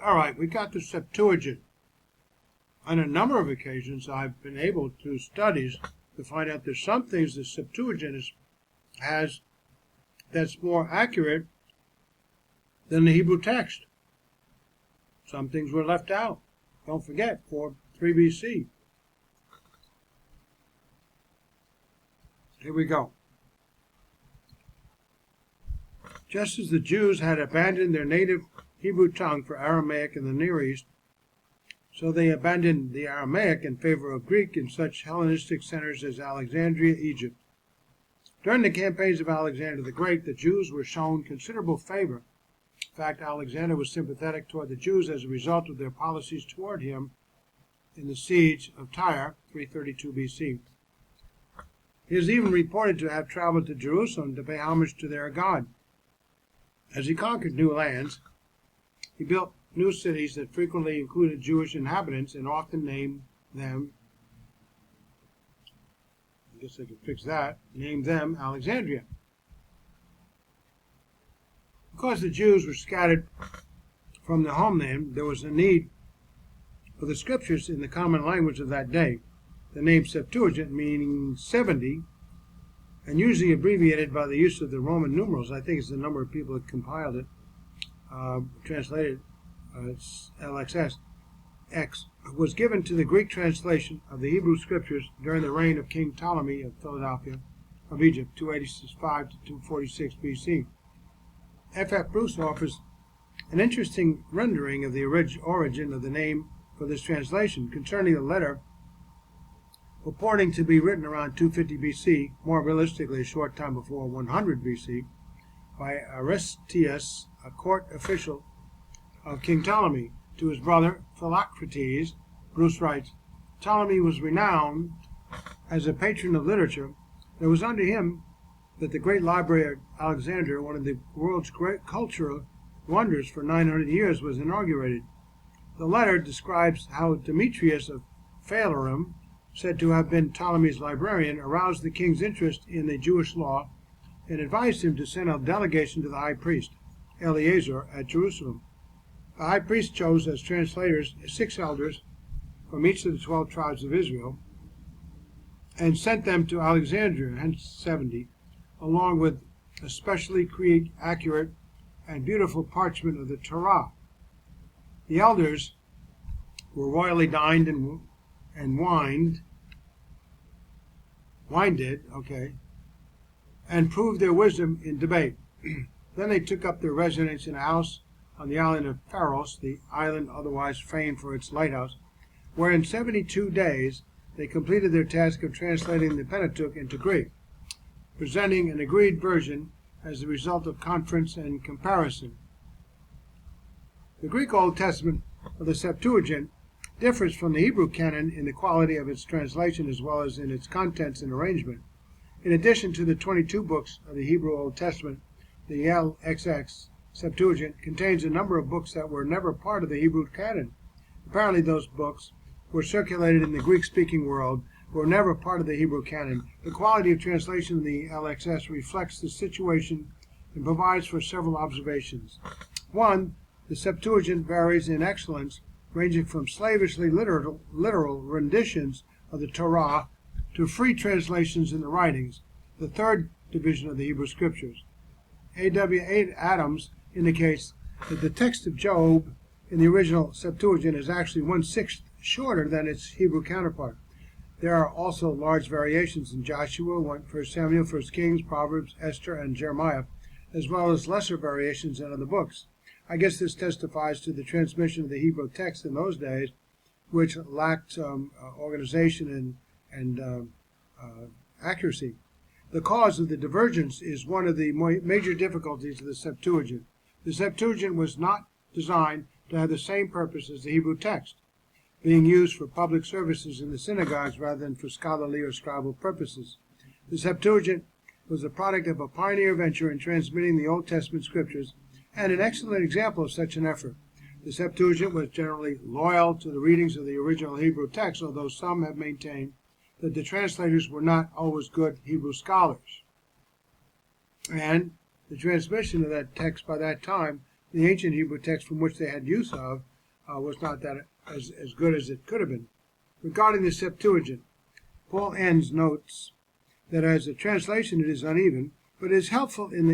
All right, we got the Septuagint. On a number of occasions, I've been able, through studies, to find out there's some things the Septuagint has that's more accurate than the Hebrew text. Some things were left out. Don't forget, 3 BC. Here we go. Just as the Jews had abandoned their native Hebrew tongue for Aramaic in the Near East, so they abandoned the Aramaic in favor of Greek in such Hellenistic centers as Alexandria, Egypt. During the campaigns of Alexander the Great, the Jews were shown considerable favor. In fact, Alexander was sympathetic toward the Jews as a result of their policies toward him in the siege of Tyre, 332 BC. He is even reported to have traveled to Jerusalem to pay homage to their God. As he conquered new lands, he built new cities that frequently included Jewish inhabitants and often named them, I guess I could fix that, named them Alexandria. Because the Jews were scattered from the homeland, there was a need for the scriptures in the common language of that day. The name Septuagint, meaning 70, and usually abbreviated by the use of the Roman numerals, I think it's the number of people that compiled it, translated LXS, X, was given to the Greek translation of the Hebrew scriptures during the reign of King Ptolemy of Egypt, 285 to 246 BC. F. Bruce offers an interesting rendering of the origin of the name for this translation concerning a letter purporting to be written around 250 BC, more realistically a short time before 100 BC, by Aristeas, a court official of King Ptolemy, to his brother Philocrates. Bruce writes, Ptolemy was renowned as a patron of literature. It was under him that the great library at Alexandria, one of the world's great cultural wonders for 900 years, was inaugurated. The letter describes how Demetrius of Phalerum, said to have been Ptolemy's librarian, aroused the king's interest in the Jewish law and advised him to send a delegation to the high priest, Eleazar, at Jerusalem. The high priest chose as translators 6 elders from each of the 12 tribes of Israel and sent them to Alexandria, hence 70, along with especially accurate and beautiful parchment of the Torah. The elders were royally dined and winded, and proved their wisdom in debate. Then they took up their residence in a house on the island of Pharos, the island otherwise famed for its lighthouse, where in 72 days they completed their task of translating the Pentateuch into Greek, presenting an agreed version as the result of conference and comparison. The Greek Old Testament of the Septuagint differs from the Hebrew canon in the quality of its translation as well as in its contents and arrangement. In addition to the 22 books of the Hebrew Old Testament, the LXX Septuagint contains a number of books that were never part of the Hebrew canon. Apparently those books were circulated in the Greek-speaking world, were never part of the Hebrew canon. The quality of translation in the LXX reflects the situation and provides for several observations. 1. The Septuagint varies in excellence, ranging from slavishly literal renditions of the Torah to free translations in the writings, the third division of the Hebrew Scriptures. A.W. Adams indicates that the text of Job in the original Septuagint is actually 1/6 shorter than its Hebrew counterpart. There are also large variations in Joshua, 1 Samuel, 1 Kings, Proverbs, Esther, and Jeremiah, as well as lesser variations in other books. I guess this testifies to the transmission of the Hebrew text in those days, which lacked organization and accuracy. The cause of the divergence is one of the major difficulties of the Septuagint. The Septuagint was not designed to have the same purpose as the Hebrew text, being used for public services in the synagogues rather than for scholarly or scribal purposes. The Septuagint was the product of a pioneer venture in transmitting the Old Testament scriptures and an excellent example of such an effort. The Septuagint was generally loyal to the readings of the original Hebrew text, although some have maintained that the translators were not always good Hebrew scholars. And the transmission of that text by that time, the ancient Hebrew text from which they had use of, was not that as good as it could have been. Regarding the Septuagint, Paul Enns notes that as a translation it is uneven, but it is helpful in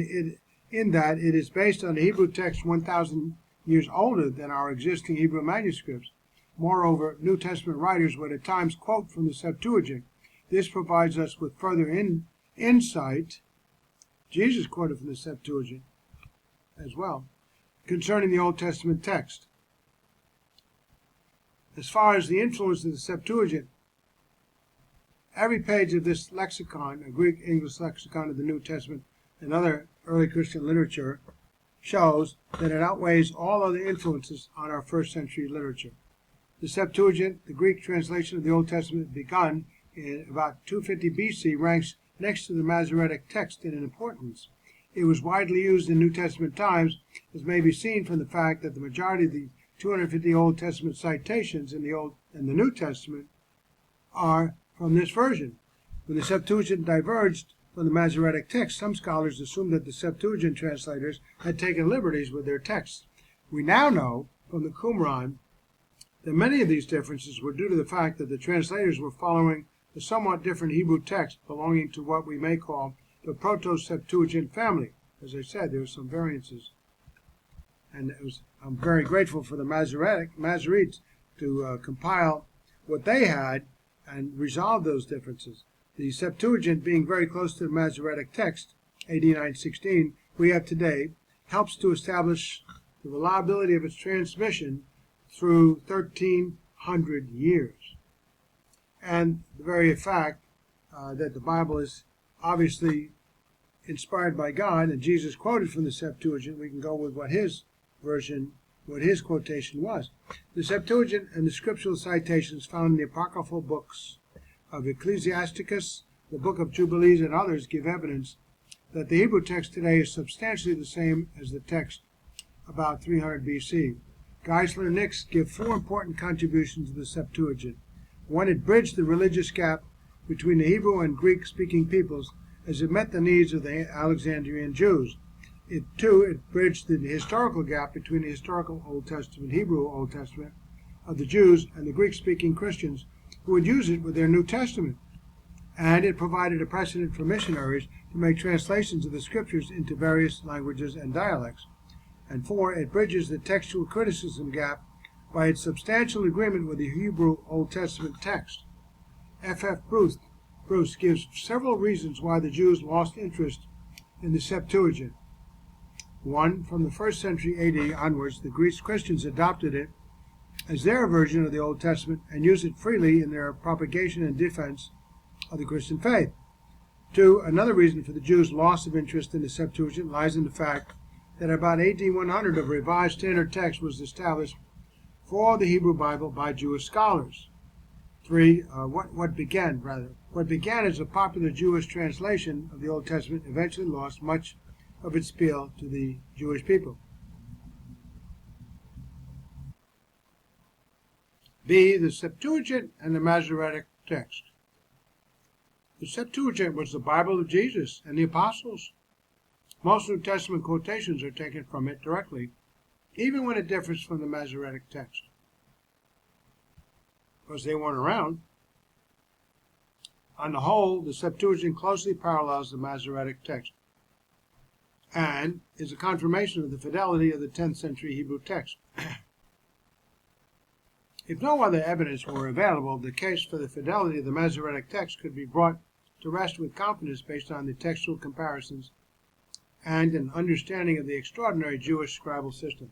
that it is based on a Hebrew text 1,000 years older than our existing Hebrew manuscripts. Moreover, New Testament writers would at times quote from the Septuagint. This provides us with further insight. Jesus quoted from the Septuagint as well, concerning the Old Testament text. As far as the influence of the Septuagint, every page of this lexicon, a Greek-English lexicon of the New Testament and other early Christian literature, shows that it outweighs all other influences on our first century literature. The Septuagint, the Greek translation of the Old Testament begun in about 250 BC, ranks next to the Masoretic text in importance. It was widely used in New Testament times, as may be seen from the fact that the majority of the 250 Old Testament citations in the New Testament are from this version. When the Septuagint diverged from the Masoretic text, some scholars assumed that the Septuagint translators had taken liberties with their texts. We now know from the Qumran that many of these differences were due to the fact that the translators were following a somewhat different Hebrew text belonging to what we may call the Proto-Septuagint family. As I said, there were some variances. And I'm very grateful for the Masoretes to compile what they had and resolve those differences. The Septuagint, being very close to the Masoretic text, AD 916, we have today, helps to establish the reliability of its transmission through 1,300 years. And the very fact that the Bible is obviously inspired by God, and Jesus quoted from the Septuagint, we can go with what his version, what his quotation was. The Septuagint and the scriptural citations found in the apocryphal books of Ecclesiasticus, the Book of Jubilees, and others give evidence that the Hebrew text today is substantially the same as the text about 300 BC. Geisler and Nix give four important contributions to the Septuagint. One, it bridged the religious gap between the Hebrew and Greek-speaking peoples as it met the needs of the Alexandrian Jews. Two, it bridged the historical gap between the historical Old Testament, Hebrew Old Testament, of the Jews and the Greek-speaking Christians who would use it with their New Testament. And it provided a precedent for missionaries to make translations of the scriptures into various languages and dialects. And four, it bridges the textual criticism gap by its substantial agreement with the Hebrew Old Testament text. F.F. Bruce gives several reasons why the Jews lost interest in the Septuagint. One, from the 1st century AD onwards, the Greek Christians adopted it as their version of the Old Testament and used it freely in their propagation and defense of the Christian faith. Two, another reason for the Jews' loss of interest in the Septuagint lies in the fact that about AD 100 a revised standard text was established for the Hebrew Bible by Jewish scholars. Three, what began as a popular Jewish translation of the Old Testament eventually lost much of its appeal to the Jewish people. B, the Septuagint and the Masoretic text. The Septuagint was the Bible of Jesus and the apostles. Most New Testament quotations are taken from it directly, even when it differs from the Masoretic text, because they weren't around. On the whole, the Septuagint closely parallels the Masoretic text and is a confirmation of the fidelity of the 10th century Hebrew text. If no other evidence were available, the case for the fidelity of the Masoretic text could be brought to rest with confidence based on the textual comparisons and an understanding of the extraordinary Jewish scribal system.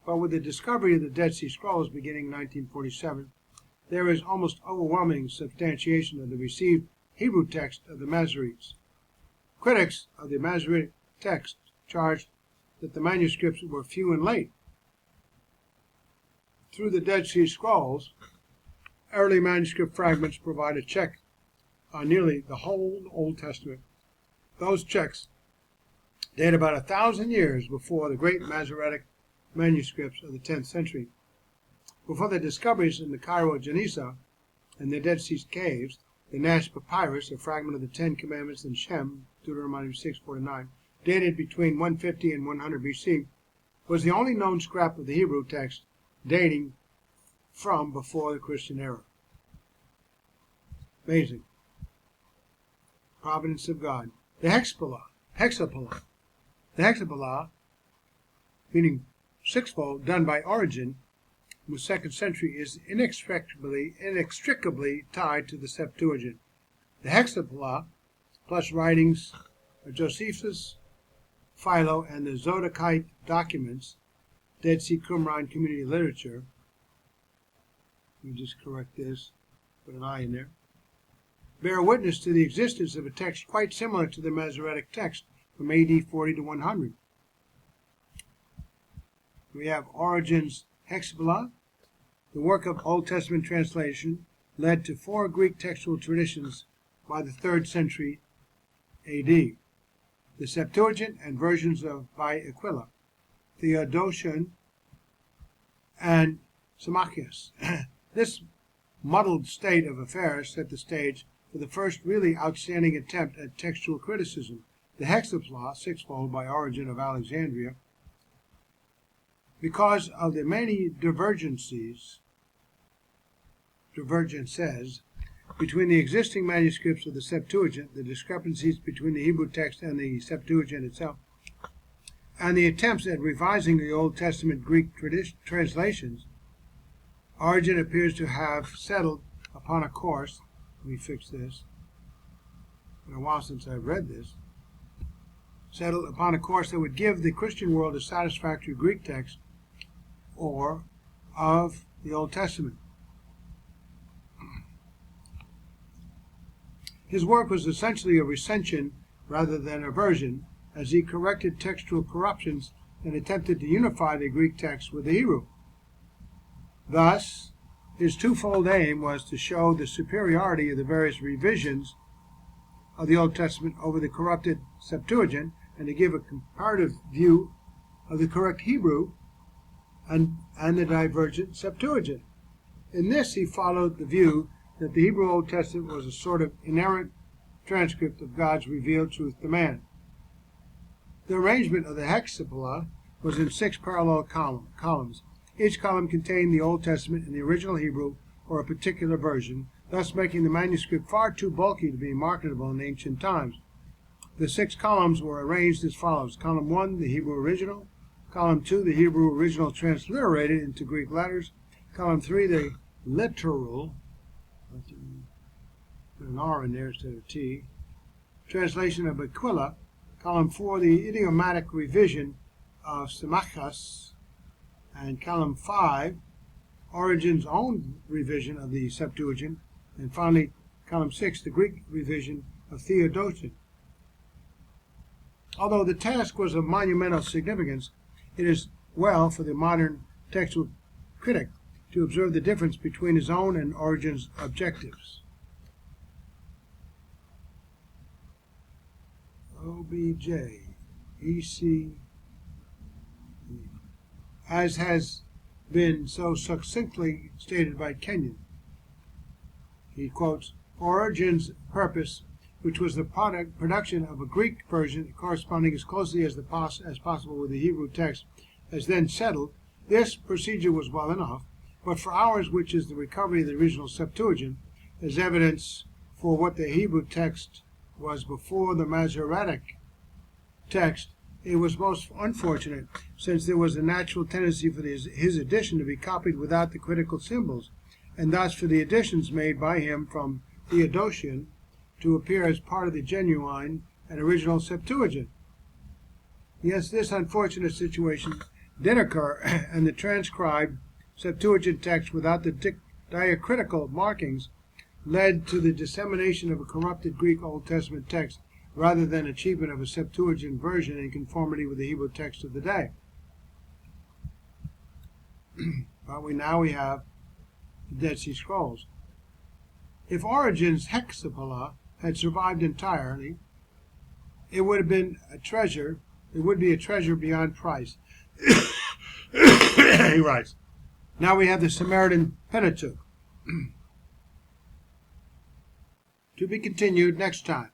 But with the discovery of the Dead Sea Scrolls beginning in 1947, there is almost overwhelming substantiation of the received Hebrew text of the Masoretes. Critics of the Masoretic text charged that the manuscripts were few and late. Through the Dead Sea Scrolls, early manuscript fragments provide a check on nearly the whole Old Testament. Those checks date about 1,000 years before the great Masoretic manuscripts of the 10th century. Before the discoveries in the Cairo Genisa and the Dead Sea Caves, the Nash Papyrus, a fragment of the Ten Commandments in Shem, Deuteronomy 6:49, dated between 150 and 100 BC, was the only known scrap of the Hebrew text dating from before the Christian era. Amazing. Providence of God. The hexapla, meaning sixfold, done by Origen in the 2nd century, is inextricably tied to the Septuagint. The hexapla, plus writings of Josephus, Philo, and the Zodakite documents, Dead Sea Qumran community literature. Let me just correct this, put an I in there. Bear witness to the existence of a text quite similar to the Masoretic text from AD 40 to 100. We have Origen's hexapla. The work of Old Testament translation led to 4 Greek textual traditions by the 3rd century AD. The Septuagint and versions by Aquila, Theodotion, and Symmachus. This muddled state of affairs set the stage for the first really outstanding attempt at textual criticism, the hexapla, sixfold, by Origen of Alexandria. Because of the many divergences between the existing manuscripts of the Septuagint, the discrepancies between the Hebrew text and the Septuagint itself, and the attempts at revising the Old Testament Greek translations, Origen appears to have settled upon a course. Let me fix this. It's been a while since I've read this. Settled upon a course that would give the Christian world a satisfactory Greek text or of the Old Testament. His work was essentially a recension rather than a version, as he corrected textual corruptions and attempted to unify the Greek text with the Hebrew. Thus, his twofold aim was to show the superiority of the various revisions of the Old Testament over the corrupted Septuagint, and to give a comparative view of the correct Hebrew and the divergent Septuagint. In this, he followed the view that the Hebrew Old Testament was a sort of inerrant transcript of God's revealed truth to man. The arrangement of the hexapla was in 6 parallel columns. Each column contained the Old Testament in the original Hebrew or a particular version, thus making the manuscript far too bulky to be marketable in ancient times. The 6 columns were arranged as follows. Column 1, the Hebrew original. Column 2, the Hebrew original transliterated into Greek letters. Column 3, the literal, put an R in there instead of T, translation of Aquila. Column 4, the idiomatic revision of Symmachus. And column 5, Origen's own revision of the Septuagint. And finally, column 6, the Greek revision of Theodotion. Although the task was of monumental significance, it is well for the modern textual critic to observe the difference between his own and Origen's objectives. OBJ, EC, as has been so succinctly stated by Kenyon. He quotes, Origen's purpose, which was the production of a Greek version corresponding as closely as possible with the Hebrew text, as then settled. This procedure was well enough, but for ours, which is the recovery of the original Septuagint, as evidence for what the Hebrew text was before the Masoretic text, it was most unfortunate, since there was a natural tendency for his edition to be copied without the critical symbols, and thus for the additions made by him from Theodotion to appear as part of the genuine and original Septuagint. Yes, this unfortunate situation did occur, and the transcribed Septuagint text without the diacritical markings led to the dissemination of a corrupted Greek Old Testament text rather than achievement of a Septuagint version in conformity with the Hebrew text of the day. But now we have the Dead Sea Scrolls. If Origen's hexapla had survived entirely, it would have been a treasure. It would be a treasure beyond price. He writes. Now we have the Samaritan Pentateuch. To be continued next time.